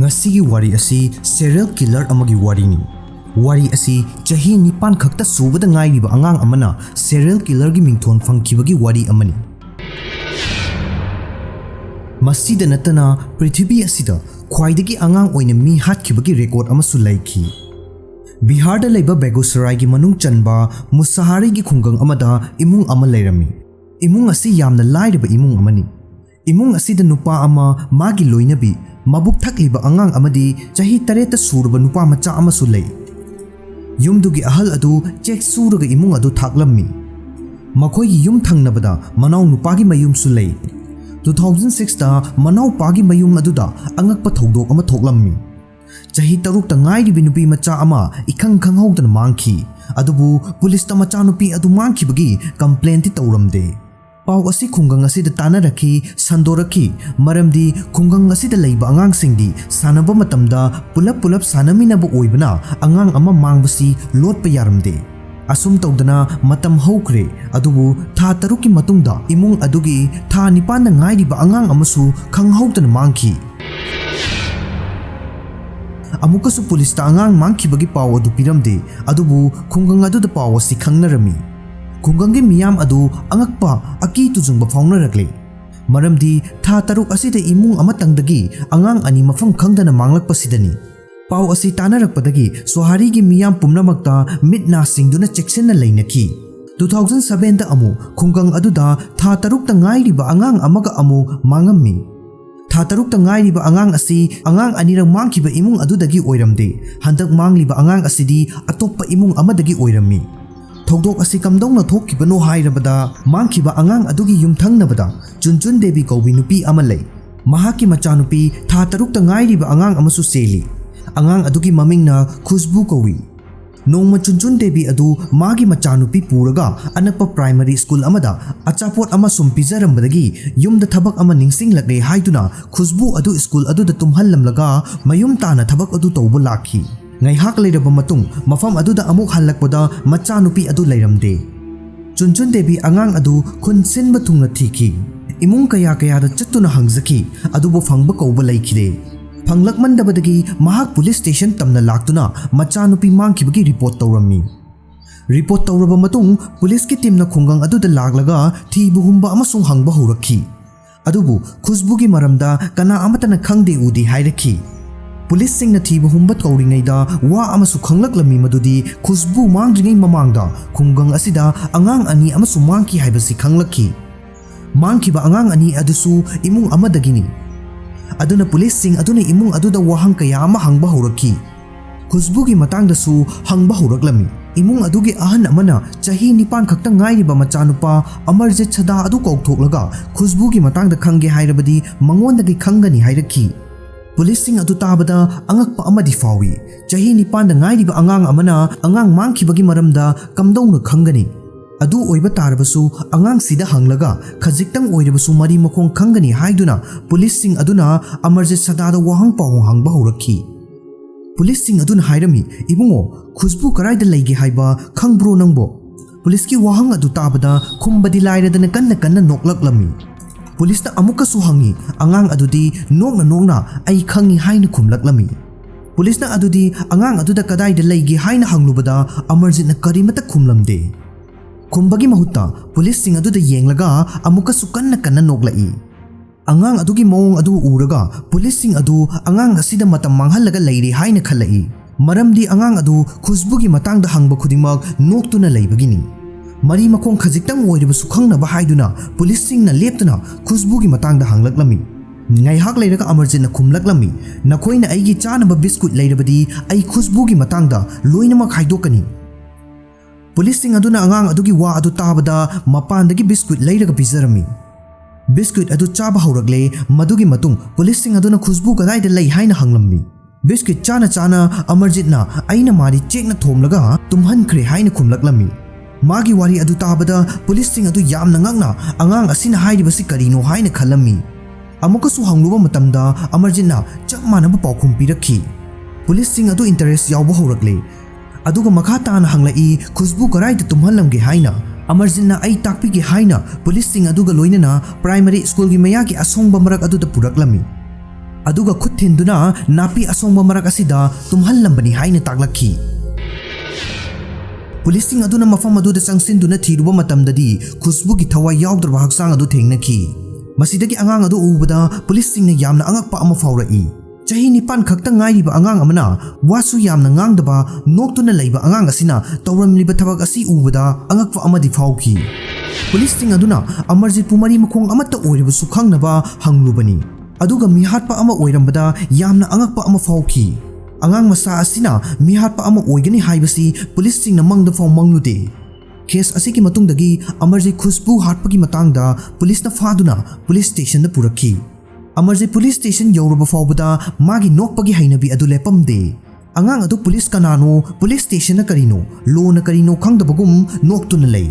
ngasi wari asi serial killer amagi warini. Wari asi chahi nipan khakta subada ngairiba angang amana serial killer gi mingthon phangkhibagi wari amani. Masida natana prithvi asida khwaidagi angang oina mi hatkibagi record amasu laiki. Bihar da leiba Begusarai gi manung chanba Musahari gi khungang amada imung ama leirami. Imung asi yamna lairiba imung amani. Imung asida nupa ama magi loinabi mabuk thakliba angang amadi chahi tareta surba nupa macha amasu lei. Yumdugi ahal adu check suraga imung adu thaklammi. Makhoi gi yum thangnabada manaw nupagi mayum su lei. 2006 da manaw pagi mayum aduda angakpa thodok ama thoklammi. Chahi taruk ta ngairi binupi macha ama ikhang khanghawdana mangki. Adubu police ta macha nupi adu mangki bagi complaint ti tawramde. Pau asi khungang asi da tanaraki sandoraki maramdi khungang asi da leiba angang singdi sanaba matamda pulap sanaminaba oibana angang ama mangbasi lotpa yaramde. Asum tawdana matam hokre adubu tha taruki matungda imung adugi tha nipan na ngairiba angang amasu khanghawdana mangki. Amukasu police ta angang mangkhibagi pau adu piramde adubu khungang adu da pau asi khangnarami. Khungangi miyam adu angakpa aki tujungba faunaragle. Maramdi tha taruk asida imung amatangdagi angang ani mafam khangdana manglakpa sidani. Pau asi tanarakpadagi Sohari gi miyam pumnamakta mitna singduna cheksenna leinaki. 2007 da amu khungang aduda tha taruk ta ngairiba angang amaga amu mangammi. Tha taruk ta ngairiba angang asi angang anirang mangkiba imung adudagi oiramde. Handak mangliba angang asidi atoppa imung amadagi oirammi. Thodok asi kamdongna thokibano hairabada mangkiba angang adugi yumthangnabada Chunchun Devi kaubi nupi ama lei. Mahaki machanupi tha taruk ta ngairiba angang amasu seli. Angang adugi mamingna Khushbu kawi. Nongma Chunchun Devi adu magi machanupi puraga anakpa primary school amada achapot ama sumpizarambadagi yumda thabak ama ningsinglakle haiduna Khushbu adu school adu da tumhallamlaga mayum tana thabak adu tawba lakhi. Ngaihak leiraba matung mafam aduda amuk halakpada machanupi adu leiramde. Chunchun Devi angang adu khunsinba thungna thiki. Imung kaya da chattuna hangzaki adubu phangba kauba laikide. Phanglakmandabadagi mahak police station tamna laktuna machanupi mangkhibagi report tawrammi. Report tawraba matung police ki team na khungang aduda laglaga thibu humba amasung hangba horakhi. Adubu Khushbu gi maramda kana amatana khangde udi hairakhi. Police sing na thiba humbat kauringaida wa amasu khanglaklami madudi Khushbu mangdringai mamangda khungang asida angang ani amasu mangki haibasi khanglakhi. Mangkiba angang ani adusu imung amadagini. Aduna police sing aduna imung aduda wahang kaya ama hangba horakhi. Khushbu gi matangdasu hangba horaklami. Imung adugi ahan amana chahi nipan khakta ngairiba machanupa Amarjit Chada adu kauthoklaga Khushbu gi matangda khangge hairabadi mangondagi khangani hairakhi. Police sing adu tabada angakpa amadi fawi. Chahi nipan da ngairiba angang amana angang mangkhibagi maramda kamdongna khangani. Adu oiba tarabasu angang sida hanglaga khajiktang oirabasu mari makhong khangani haiduna police sing aduna Amarjit Chada da wahang pawong hangba horakhi. Police sing aduna hairami ibungo Khushbu karaida leige haiba khangbro nangbo. Police ki wahang adu tabada khumbadi lairadana kanna noklaklami. Police na amukasu hangi angang adudi nokna ay khangi haina khumlaklami. Police na adudi angang aduda kadaida leige haina hanglubada Amarjit na karimata khumlamde. Khumbagi mahutta police sing aduda yenglaga amukasu kanna noklai. Angang adugi mawong adu uraga police sing adu angang asida matam manghallaga leire haina khalai. Maramdi angang adu Khushbu gi matangda hangba khudingmak noktuna leibagini. Mari makong khajiktang oiribasu khangnaba haiduna police sing na leptuna Khushbu gi matangda hanglaklami. Ngaihak leiraga Amarjit na khumlaklami. Nakoina aigi chanaba biscuit leirabadi ai Khushbu gi matangda loinamak haidokani. Police sing aduna angang adugi wa adu tabada mapandagi biscuit leiraga pizarami. Biscuit adu chaba horagle madugi matung police sing aduna Khushbu kadaida lei haina hanglammi. Biscuit chana Amarjit na aina mari chekna thomlaga tumhankre haina khumlaklami. Magi wari adu tabada police sing adu yamna ngakna angang asina hairibasi karino haina khalami. Amukasu hangluba matamda Amarjit na chap manaba paukhum pirakhi. Police sing adu interest yawba horakle. Aduga makha tana hanglai Khushbu karaida tumhallamge haina. Amarjit na ai takpige haina police sing aduga loinana primary school gi mayagi asongba marak aduda puraklami. ꯑꯗꯨꯒ ꯈꯨꯠ ꯊꯤꯟꯗꯨꯅ ꯅꯥꯄꯤ ꯑꯁꯣꯡꯕ ꯃꯔꯛ ꯑꯁꯤꯗ ꯇꯨꯝꯍꯜꯂꯝꯕꯅꯤ ꯍꯥꯏꯅ ꯇꯥꯛꯂꯛꯈꯤ꯫ ꯄꯨꯂꯤꯁꯁꯤꯡ ꯑꯗꯨꯅ ꯃꯐꯝ ꯑꯗꯨꯗ ꯆꯪꯁꯤꯟꯗꯨꯅ ꯊꯤꯔꯨꯕ ꯃꯇꯝꯗꯗꯤ ꯈꯨꯁꯕꯨꯒꯤ ꯊꯋꯥꯏ ꯌꯥꯎꯗ꯭ꯔꯕ ꯍꯛꯆꯥꯡ ꯑꯗꯨ ꯊꯦꯡꯅꯈꯤ꯫ ꯃꯁꯤꯗꯒꯤ ꯑꯉꯥꯡ ꯑꯗꯨ ꯎꯕꯗ ꯄꯨꯂꯤꯁꯁꯤꯡꯅ ꯌꯥꯝꯅ ꯑꯉꯛꯄ ꯑꯃ ꯐꯥꯎꯔꯛꯏ꯫ ꯆꯍꯤ 9 ꯈꯛꯇ ꯉꯥꯏꯔꯤꯕ ꯑꯉꯥꯡ ꯑꯃꯅ ꯋꯥꯁꯨ ꯌꯥꯝꯅ ꯉꯥꯡꯗꯕ ꯅꯣꯛꯇꯨꯅ ꯂꯩꯕ ꯑꯉꯥꯡ ꯑꯁꯤꯅ ꯇꯧꯔꯝꯂꯤꯕ ꯊꯕꯛ ꯑꯁꯤ ꯎꯕꯗ ꯑꯉꯛꯄ ꯑꯃꯗꯤ ꯐꯥꯎꯈꯤ꯫ ꯄꯨꯂꯤꯁꯁꯤꯡ ꯑꯗꯨꯅ ꯑꯃꯔꯖꯤꯠꯄꯨ ꯃꯔꯤ ꯃꯈꯣꯡ ꯑꯃꯠꯇ ꯑꯣꯏꯔꯕꯁꯨ ꯈꯪꯅꯕ ꯍꯪꯂꯨꯕꯅꯤ꯫ ꯑꯗꯨꯒ ꯃꯤꯍꯥꯠꯄ ꯑꯃ ꯑꯣꯏꯔꯝꯕꯗ ꯌꯥꯝꯅ ꯑꯉꯛꯄ ꯑꯃ ꯐꯥꯎꯈꯤ꯫ ꯑꯉꯥꯡ ꯃꯆꯥ ꯑꯁꯤꯅ ꯃꯤꯍꯥꯠꯄ ꯑꯃ ꯑꯣꯏꯒꯅꯤ ꯍꯥꯏꯕꯁꯤ ꯄꯨꯂꯤꯁꯁꯤꯡꯅ ꯃꯪꯗ ꯐꯥꯎ ꯃꯪꯂꯨꯗꯦ꯫ ꯀꯦꯁ ꯑꯁꯤꯒꯤ ꯃꯇꯨꯡꯗꯒꯤ ꯑꯃꯔꯖꯤꯠ ꯈꯨꯁꯕꯨ ꯍꯥꯠꯄꯒꯤ ꯃꯇꯥꯡꯗ ꯄꯨꯂꯤꯁꯅ ꯐꯥꯗꯨꯅ ꯄꯨꯂꯤꯁ ꯁ꯭ꯇꯦꯁꯟꯗ ꯄꯨꯔꯛꯈꯤ꯫ ꯑꯃꯔꯖꯤꯠ ꯄꯨꯂꯤꯁ ꯁ꯭ꯇꯦꯁꯟ ꯌꯧꯔꯕ ꯐꯥꯎꯕꯗ ꯃꯥꯒꯤ ꯅꯣꯛꯄꯒꯤ ꯍꯩꯅꯕꯤ ꯑꯗꯨ ꯂꯦꯞꯄꯝꯗꯦ꯫ ꯑꯉꯥꯡ ꯑꯗꯨ ꯄꯨꯂꯤꯁ ꯀꯅꯥꯅꯣ, ꯄꯨꯂꯤꯁ ꯁ꯭ꯇꯦꯁꯟꯅ ꯀꯔꯤꯅꯣ, ꯂꯣꯅ ꯀꯔꯤꯅꯣ ꯈꯪꯗꯕꯒꯨꯝ ꯅꯣꯛꯇꯨꯅ ꯂꯩ꯫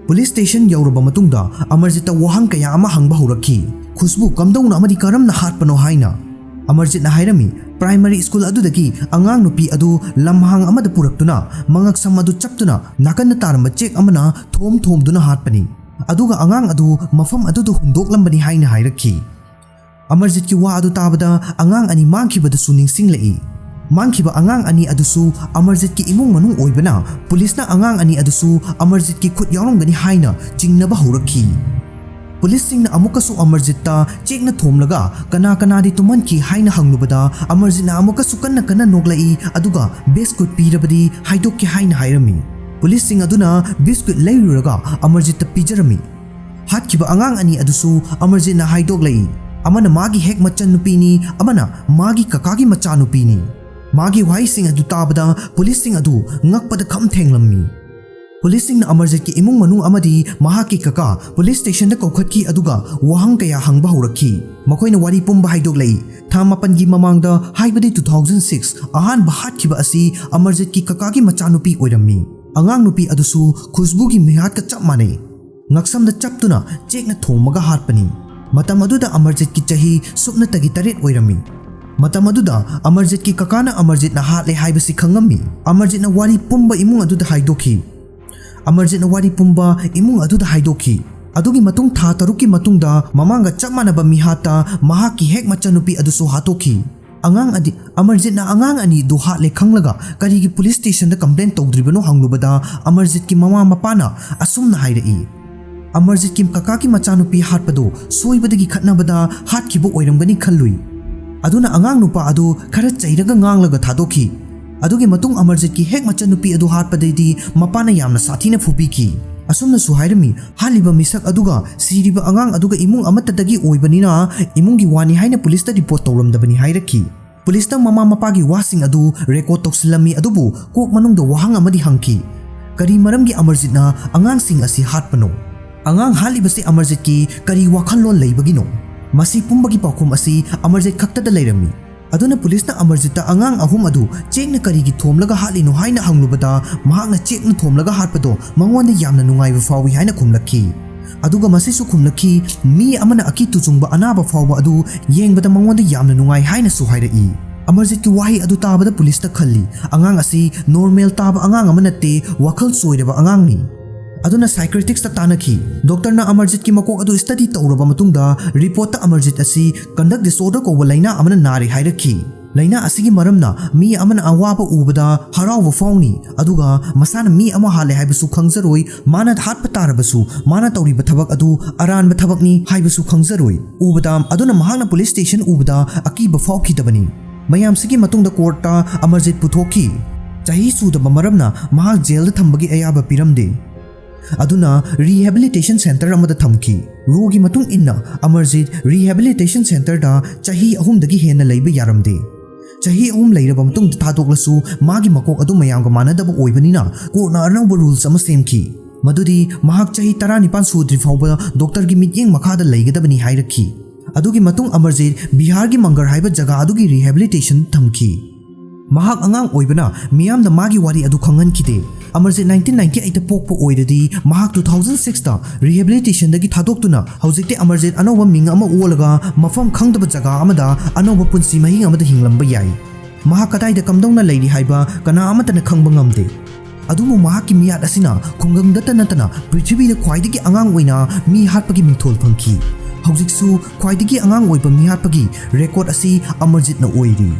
ꯄꯨꯂꯤꯁ ꯁ꯭ꯇꯦꯁꯟ ꯌꯧꯔꯕ ꯃꯇꯨꯡꯗ ꯑꯃꯔꯖꯤꯠꯇ ꯋꯥꯍꯪ ꯀꯌꯥ ꯑꯃ ꯍꯪꯕ ꯍꯧꯔꯛꯈꯤ꯫ ꯈꯨꯁꯕꯨ ꯀꯝꯗꯧꯅ ꯑꯃꯗꯤ ꯀꯔꯝꯅ ꯍꯥꯠꯄꯅꯣ ꯍꯥꯏꯅ꯫ ꯑꯃꯔꯖꯤꯠꯅ ꯍꯥꯏꯔꯝꯃꯤ ꯄ꯭ꯔꯥꯏꯃꯥꯔꯤ ꯁ꯭ꯀꯨꯜ ꯑꯗꯨꯗꯒꯤ ꯑꯉꯥꯡ ꯅꯨꯄꯤ ꯑꯗꯨ ꯂꯝꯍꯥꯡ ꯑꯃꯗ ꯄꯨꯔꯛꯇꯨꯅ ꯃꯉꯛꯁꯝ ꯑꯗꯨ ꯆꯞꯇꯨꯅ ꯅꯥꯀꯟꯗ ꯇꯥꯔꯝꯕ ꯆꯦꯛ ꯑꯃꯅ ꯊꯣꯝꯗꯨꯅ ꯍꯥꯠꯄꯅꯤ꯫ ꯑꯗꯨꯒ ꯑꯉꯥꯡ ꯑꯗꯨ ꯃꯐꯝ ꯑꯗꯨꯗ ꯍꯨꯟꯗꯣꯛꯂꯝꯕꯅꯤ ꯍꯥꯏꯅ ꯍꯥꯏꯔꯛꯈꯤ꯫ ꯑꯃꯔꯖꯤꯠꯀꯤ ꯋꯥ ꯑꯗꯨ ꯇꯥꯕꯗ ꯑꯉꯥꯡ ꯑꯅꯤ ꯃꯥꯡꯈꯤꯕꯗꯨꯁꯨ ꯅꯤꯡꯁꯤꯡꯂꯛꯏ꯫ ꯃꯥꯡꯈꯤꯕ ꯑꯉꯥꯡ ꯑꯅꯤ ꯑꯗꯨꯁꯨ ꯑꯃꯔꯖꯤꯠꯀꯤ ꯏꯃꯨꯡ ꯃꯅꯨꯡ ꯑꯣꯏꯕꯅ ꯄꯨꯂꯤꯁꯅ ꯑꯉꯥꯡ ꯑꯅꯤ ꯑꯗꯨꯁꯨ ꯑꯃꯔꯖꯤꯠꯀꯤ ꯈꯨꯠ ꯌꯥꯎꯔꯝꯒꯅꯤ ꯍꯥꯏꯅ ꯆꯤꯡꯅꯕ ꯍꯧꯔꯛꯈꯤ꯫ ꯄꯨꯂꯤꯁꯁꯤꯡꯅ ꯑꯃꯨꯛꯀꯁꯨ ꯑꯃꯔꯖꯤꯠꯇ ꯆꯦꯛꯅ ꯊꯣꯝꯂꯒ ꯀꯅꯥꯗꯤ ꯇꯨꯝꯍꯟꯈꯤ ꯍꯥꯏꯅ ꯍꯪꯂꯨꯕꯗ ꯑꯃꯔꯖꯤꯠꯅ ꯑꯃꯨꯛꯀꯁꯨ ꯀꯟꯅ ꯅꯣꯛꯂꯛꯏ ꯑꯗꯨꯒ ꯕꯤꯁꯀꯨꯠ ꯄꯤꯔꯕꯗꯤ ꯍꯥꯏꯗꯣꯛꯀꯦ ꯍꯥꯏꯅ ꯍꯥꯏꯔꯝꯃꯤ꯫ ꯄꯨꯂꯤꯁꯁꯤꯡ ꯑꯗꯨꯅ ꯕꯤꯁꯀꯨꯠ ꯂꯩꯔꯨꯔꯒ ꯑꯃꯔꯖꯤꯠꯇ ꯄꯤꯖꯔꯝꯃꯤ꯫ ꯍꯥꯠꯈꯤꯕ ꯑꯉꯥꯡ ꯑꯅꯤ ꯑꯗꯨꯁꯨ ꯑꯃꯔꯖꯤꯠꯅ ꯍꯥꯏꯗꯣꯛꯂꯛꯏ꯫ ꯑꯃꯅ ꯃꯥꯒꯤ ꯍꯦꯛ ꯃꯆꯟꯅꯨꯄꯤꯅꯤ, ꯑꯃꯅ ꯃꯥꯒꯤ ꯀꯀꯥꯒꯤ ꯃꯆꯥꯅꯨꯄꯤꯅꯤ꯫ ꯃꯥꯒꯤ ꯋꯥꯍꯩꯁꯤꯡ ꯑꯗꯨ ꯇꯥꯕꯗ ꯄꯨꯂꯤꯁꯁꯤꯡ ꯑꯗꯨ ꯉꯛꯄꯗ ꯈꯝ ꯊꯦꯡꯂꯝꯃꯤ꯫ ꯄꯨꯂꯤꯁꯁꯤꯡꯅ ꯑꯃꯔꯖꯤꯠꯀꯤ ꯏꯃꯨꯡ ꯃꯅꯨꯡ ꯑꯃꯗꯤ ꯃꯍꯥꯛꯀꯤ ꯀꯀꯥ ꯄꯨꯂꯤꯁ ꯁ꯭ꯇꯦꯁꯟꯗ ꯀꯧꯈꯠꯈꯤ ꯑꯗꯨꯒ ꯋꯥꯍꯪ ꯀꯌꯥ ꯍꯪꯕ ꯍꯧꯔꯛꯈꯤ꯫ ꯃꯈꯣꯏꯅ ꯋꯥꯔꯤ ꯄꯨꯝꯕ ꯍꯥꯏꯗꯣꯛꯂꯛꯏ꯫ ꯊꯥ 7ꯒꯤ ꯃꯃꯥꯡꯗ ꯍꯥꯏꯕꯗꯤ 2006 ꯑꯍꯥꯟꯕ ꯍꯥꯠꯈꯤꯕ ꯑꯁꯤ ꯑꯃꯔꯖꯤꯠꯀꯤ ꯀꯀꯥꯒꯤ ꯃꯆꯥꯅꯨꯄꯤ ꯑꯣꯏꯔꯝꯃꯤ꯫ ꯑꯉꯥꯡ ꯅꯨꯄꯤ ꯑꯗꯨꯁꯨ ꯈꯨꯁꯕꯨꯒꯤ ꯃꯤꯍꯥꯠꯀ ꯆꯞ ꯃꯥꯟꯅꯩ꯫ ꯉꯛꯁꯝꯗ ꯆꯞꯇꯨꯅ ꯆꯦꯛꯅ ꯊꯣꯝꯃꯒ ꯍꯥꯠꯄꯅꯤ꯫ ꯃꯇꯝ ꯑꯗꯨꯗ ꯑꯃꯔꯖꯤꯠꯀꯤ ꯆꯍꯤ ꯁꯨꯞꯅꯇꯒꯤ 8 ꯑꯣꯏꯔꯝꯃꯤ꯫ ꯃꯇꯝ ꯑꯗꯨꯗ ꯑꯃꯔꯖꯤꯠꯀꯤ ꯀꯀꯥꯅ ꯑꯃꯔꯖꯤꯠꯅ ꯍꯥꯠꯂꯦ ꯍꯥꯏꯕꯁꯤ ꯈꯪꯉꯝꯃꯤ꯫ ꯑꯃꯔꯖꯤꯠꯅ ꯋꯥꯔꯤ ꯄꯨꯝꯕ ꯏꯃꯨꯡ ꯑꯗꯨꯗ ꯍꯥꯏꯗꯣꯛꯈꯤ꯫ ꯑꯗꯨꯒꯤ ꯃꯇꯨꯡ ꯊꯥ 6ꯀꯤ ꯃꯇꯨꯡꯗ ꯃꯃꯥꯡꯒ ꯆꯞ ꯃꯥꯟꯅꯕ ꯃꯤꯍꯥꯠꯇ ꯃꯍꯥꯛꯀꯤ ꯍꯦꯛ ꯃꯆꯟꯅꯨꯄꯤ ꯑꯗꯨꯁꯨ ꯍꯥꯠꯇꯣꯛꯈꯤ꯫ ꯑꯃꯔꯖꯤꯠꯅ ꯑꯉꯥꯡ ꯑꯅꯤ ꯑꯗꯨ ꯍꯥꯠꯂꯦ ꯈꯪꯂꯒ ꯀꯔꯤꯒꯤ ꯄꯨꯂꯤꯁ ꯁ꯭ꯇꯦꯁꯟꯗ ꯀꯝꯄ꯭ꯂꯦꯟ ꯇꯧꯗ꯭ꯔꯤꯕꯅꯣ ꯍꯪꯂꯨꯕꯗ ꯑꯃꯔꯖꯤꯠꯀꯤ ꯃꯃꯥ ꯃꯄꯥꯅ ꯑꯁꯨꯝꯅ ꯍꯥꯏꯔꯛꯏ꯫ ꯑꯃꯔꯖꯤꯠꯀꯤ ꯀꯀꯥꯒꯤ ꯃꯆꯥꯅꯨꯄꯤ ꯍꯥꯠꯄꯗꯨ ꯁꯣꯏꯕꯗꯒꯤ ꯈꯠꯅꯕꯗ ꯍꯥꯠꯈꯤꯕ ꯑꯣꯏꯔꯝꯒꯅꯤ ꯈꯜꯂꯨꯏ꯫ ꯑꯗꯨꯅ ꯑꯉꯥꯡ ꯅꯨꯄꯥ ꯑꯗꯨ ꯈꯔ ꯆꯩꯔꯒ ꯉꯥꯡꯂꯒ ꯊꯥꯗꯣꯛꯈꯤ꯫ ꯑꯗꯨꯒꯤ ꯃꯇꯨꯡ ꯑꯃꯔꯖꯤꯠꯀꯤ ꯍꯦꯛ ꯃꯆꯟꯅꯨꯄꯤ ꯑꯗꯨ ꯍꯥꯠꯄꯗꯩꯗꯤ ꯃꯄꯥꯅ ꯌꯥꯝꯅ ꯁꯥꯊꯤꯅ ꯐꯨꯕꯤꯈꯤ꯫ ꯑꯁꯨꯝꯅꯁꯨ ꯍꯥꯏꯔꯝꯃꯤ ꯍꯥꯠꯂꯤꯕ ꯃꯤꯁꯛ ꯑꯗꯨꯒ ꯁꯤꯔꯤꯕ ꯑꯉꯥꯡ ꯑꯗꯨꯒ ꯏꯃꯨꯡ ꯑꯃꯠꯇꯗꯒꯤ ꯑꯣꯏꯕꯅꯤꯅ ꯏꯃꯨꯡꯒꯤ ꯋꯥꯅꯤ ꯍꯥꯏꯅ ꯄꯨꯂꯤꯁꯇ ꯔꯤꯄꯣꯔꯠ ꯇꯧꯔꯝꯗꯕꯅꯤ ꯍꯥꯏꯔꯛꯈꯤ꯫ ꯄꯨꯂꯤꯁꯅ ꯃꯃꯥ ꯃꯄꯥꯒꯤ ꯋꯥꯁꯤꯡ ꯑꯗꯨ ꯔꯦꯀꯣꯔꯗ ꯇꯧꯁꯤꯜꯂꯝꯃꯤ ꯑꯗꯨꯕꯨ ꯀꯣꯛ ꯃꯅꯨꯡꯗ ꯋꯥꯍꯪ ꯑꯃꯗꯤ ꯍꯪꯈꯤ꯫ ꯀꯔꯤ ꯃꯔꯝꯒꯤ ꯑꯃꯔꯖꯤꯠꯅ ꯑꯉꯥꯡꯁꯤꯡ ꯑꯁꯤ ꯍꯥꯠꯄꯅꯣ? ꯑꯉꯥꯡ ꯍꯥꯠꯂꯤꯕꯁꯤ ꯑꯃꯔꯖꯤꯠꯀꯤ ꯀꯔꯤ ꯋꯥꯈꯜꯂꯣꯟ ꯂꯩꯕꯒꯤꯅꯣ? ꯃꯁꯤ ꯄꯨꯝꯕꯒꯤ ꯄꯥꯎꯈꯨꯝ ꯑꯁꯤ ꯑꯃꯔꯖꯤꯠ ꯈꯛꯇꯗ ꯂꯩꯔꯝꯃꯤ꯫ ꯑꯗꯨꯅ ꯄꯨꯂꯤꯁꯅ ꯑꯃꯔꯖꯤꯠꯇ ꯑꯉꯥꯡ 3 ꯑꯗꯨ ꯆꯦꯛꯅ ꯀꯔꯤꯒꯤ ꯊꯣꯝꯂꯒ ꯍꯥꯠꯂꯤꯅꯣ ꯍꯥꯏꯅ ꯍꯪꯂꯨꯕꯗ ꯃꯍꯥꯛꯅ ꯆꯦꯛꯅ ꯊꯣꯝꯂꯒ ꯍꯥꯠꯄꯗꯣ ꯃꯉꯣꯟꯗ ꯌꯥꯝꯅ ꯅꯨꯡꯉꯥꯏꯕ ꯐꯥꯎꯏ ꯍꯥꯏꯅ ꯈꯨꯝꯂꯛꯈꯤ꯫ ꯑꯗꯨꯒ ꯃꯁꯤꯁꯨ ꯈꯨꯝꯂꯛꯈꯤ ꯃꯤ ꯑꯃꯅ ꯑꯀꯤ ꯇꯨꯖꯨꯡꯕ ꯑꯅꯥꯕ ꯐꯥꯎꯕ ꯑꯗꯨ ꯌꯦꯡꯕꯗ ꯃꯉꯣꯟꯗ ꯌꯥꯝꯅ ꯅꯨꯡꯉꯥꯏ ꯍꯥꯏꯅꯁꯨ ꯍꯥꯏꯔꯛꯏ꯫ ꯑꯃꯔꯖꯤꯠꯀꯤ ꯋꯥꯍꯩ ꯑꯗꯨ ꯇꯥꯕꯗ ꯄꯨꯂꯤꯁꯇ ꯈꯜꯂꯤ ꯑꯉꯥꯡ ꯑꯁꯤ ꯅꯣꯔꯃꯦꯜ ꯇꯥꯕ ꯑꯉꯥꯡ ꯑꯃ ꯅꯠꯇꯦ, ꯋꯥꯈꯜ ꯆꯣꯏꯔꯕ ꯑꯉꯥꯡꯅꯤ꯫ ꯑꯗꯨꯅ ꯁꯥꯏꯀ꯭ꯔꯤꯇꯤꯛꯁꯇ ꯇꯥꯟꯅꯈꯤ꯫ ꯗꯣꯛꯇꯔꯅ ꯑꯃꯔꯖꯤꯠꯀꯤ ꯃꯀꯣꯛ ꯑꯗꯨ ꯁ꯭ꯇꯗꯤ ꯇꯧꯔꯕ ꯃꯇꯨꯡꯗ ꯔꯤꯄꯣꯔꯠꯇ ꯑꯃꯔꯖꯤꯠ ꯑꯁꯤ ꯀꯟꯗꯛ ꯗꯤꯁꯑꯣꯔꯗꯔ ꯀꯧꯕ ꯂꯩꯅꯥ ꯑꯃꯅ ꯅꯥꯔꯦ ꯍꯥꯏꯔꯛꯈꯤ꯫ ꯂꯩꯅꯥ ꯑꯁꯤꯒꯤ ꯃꯔꯝꯅ ꯃꯤ ꯑꯃꯅ ꯑꯋꯥꯕ ꯎꯕꯗ ꯍꯔꯥꯎꯕ ꯐꯥꯎꯅꯤ ꯑꯗꯨꯒ ꯃꯁꯥꯅ ꯃꯤ ꯑꯃ ꯍꯥꯠꯂꯦ ꯍꯥꯏꯕꯁꯨ ꯈꯪꯖꯔꯣꯏ, माना हात्प तारबसु माना तौरिब थबक अदु अरानब थबकनी हाइबसु खंगजरोय उबदा अदुना महांगना पुलिस स्टेशन उबदा अकीब फाउखिदबनी मयामसिगी मतुंगदा कोर्टा अमरजीत पुथोखी चाही सुदब मरमना महाक जेल थंबगी अयाबा पिरमदे अदुना रिहेबिलिटेशन सेंटर अमदा थमकी रोगी मतुंग इन्ना अमरजीत रिहेबिलिटेशन सेंटर दा चाही अहुमदगी हेन्ना लैबा यारमदे चाही अहुम लैरबा मतुंग थादोकलसु मागी मकोक अदु मयामगा मानदब ओइबनिना कोर्टना अनौब रूल्स अमा सेमखी मदुदी महाक चाही 19 सुद्रि फाउबा डॉक्टर की मिटिंग मखादा लैगदबनी हाइरखी अदुगी मतुंग अमरजीत बिहार की मंगर हाइबा जगह अदुगी रिहेबिलिटेशन थमखी महाक अंगांग ओइबना मियामदा मागी वारी अदु खंगनखिदे अमरजीत 1998 पोकपो ओइरदी महाक 2006 ता रिहेबिलिटेशन दगी थादोक्तुना हौजिकते अमरजीत अनौबा मिंग अमा ओलगा मफम खंगदबा जगह अमदा अनौबा पुंसी महिंग अमदा हिंगलंबा याई महाक कदाइदा कमदौना लैरी हाइबा कना अमतना खंगबा ngamde अदुमु महाकी मियाद असिना खुंगंगदता नतना पृथ्वीदा ख्वाइदगी अंगांग ओइना मी हाटपगी मिंथोल फंखी ꯍꯧꯖꯤꯛꯁꯨ ꯈ꯭ꯋꯥꯏꯗꯒꯤ ꯑꯉꯥꯡ ꯑꯣꯏꯕ ꯃꯤꯍꯥꯠꯄꯒꯤ ꯔꯦꯀꯣꯔꯗ ꯑꯁꯤ ꯑꯃꯔꯖꯤꯠꯅ ꯑꯣꯏꯔꯤ꯫